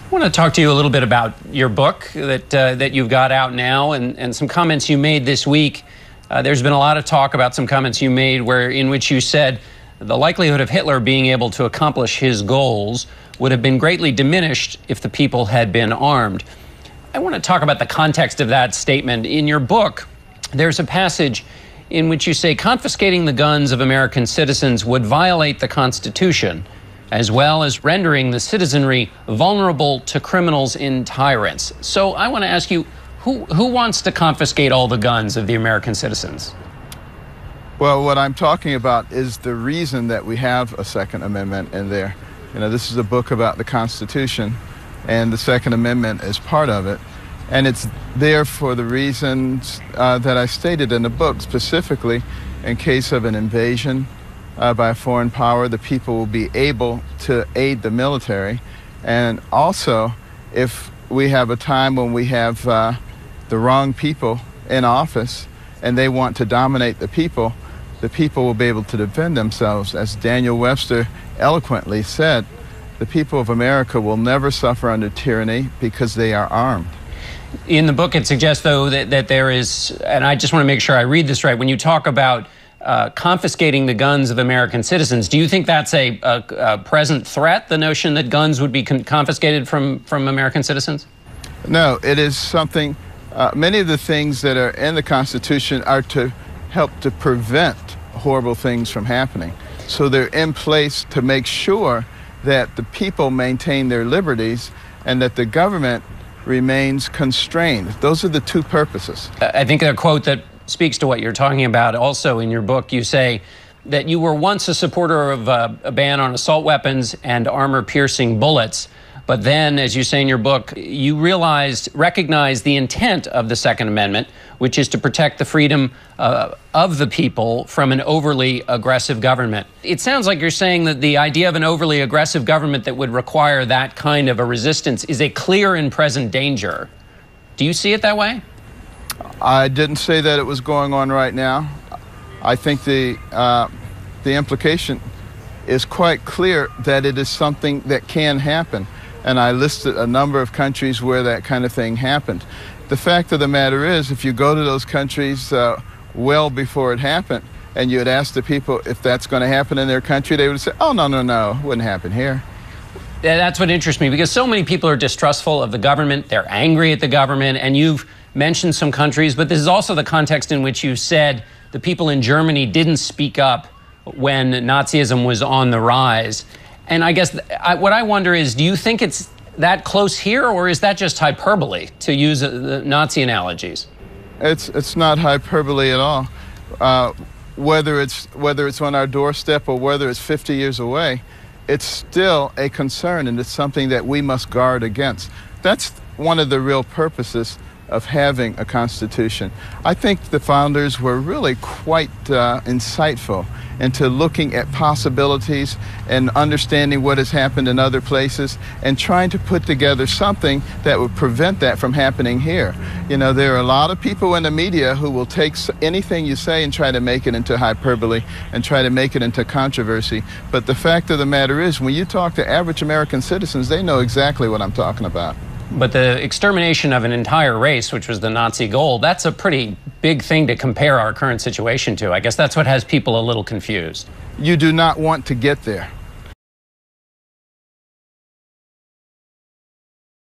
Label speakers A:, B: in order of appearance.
A: I want to talk to you a little bit about your book that you've got out now and some comments you made this week. There's been a lot of talk about some comments you made in which you said the likelihood of Hitler being able to accomplish his goals would have been greatly diminished if the people had been armed. I want to talk about the context of that statement. In your book, there's a passage in which you say confiscating the guns of American citizens would violate the Constitution, as well as rendering the citizenry vulnerable to criminals and tyrants. So I want to ask you, who wants to confiscate all the guns of the American citizens?
B: Well, what I'm talking about is the reason that we have a Second Amendment in there. You know, this is a book about the Constitution, and the Second Amendment is part of it. And it's there for the reasons that I stated in the book. Specifically, in case of an invasion by a foreign power, the people will be able to aid the military. And also, if we have a time when we have the wrong people in office and they want to dominate the people will be able to defend themselves. As Daniel Webster eloquently said, the people of America will never suffer under tyranny because they are armed.
A: In the book, it suggests, though, that there is, and I just want to make sure I read this right, when you talk about confiscating the guns of American citizens, do you think that's a present threat, the notion that guns would be confiscated from American citizens?
B: No, it is something, many of the things that are in the Constitution are to help to prevent horrible things from happening. So they're in place to make sure that the people maintain their liberties and that the government remains constrained. Those are the two purposes.
A: I think a quote that speaks to what you're talking about also in your book, you say that you were once a supporter of a ban on assault weapons and armor-piercing bullets, but then, as you say in your book, you recognized the intent of the Second Amendment, which is to protect the freedom of the people from an overly aggressive government. It sounds like you're saying that the idea of an overly aggressive government that would require that kind of a resistance is a clear and present danger. Do you see it that way?
B: I didn't say that it was going on right now. I think the implication is quite clear that it is something that can happen. And I listed a number of countries where that kind of thing happened. The fact of the matter is, if you go to those countries well before it happened, and you had asked the people if that's going to happen in their country, they would say, oh, no, it wouldn't happen here.
A: Yeah, that's what interests me, because so many people are distrustful of the government. They're angry at the government, and you've mentioned some countries, but this is also the context in which you said the people in Germany didn't speak up when Nazism was on the rise. And I guess what I wonder is, do you think it's that close here, or is that just hyperbole, to use the Nazi analogies?
B: It's not hyperbole at all. Whether it's on our doorstep or whether it's 50 years away, it's still a concern, and it's something that we must guard against. That's one of the real purposes of having a constitution. I think the founders were really quite insightful into looking at possibilities and understanding what has happened in other places and trying to put together something that would prevent that from happening here. You know, there are a lot of people in the media who will take anything you say and try to make it into hyperbole and try to make it into controversy. But the fact of the matter is, when you talk to average American citizens, they know exactly what I'm talking about.
A: But the extermination of an entire race, which was the Nazi goal, that's a pretty big thing to compare our current situation to. I guess that's what has people a little confused.
B: You do not want to get there.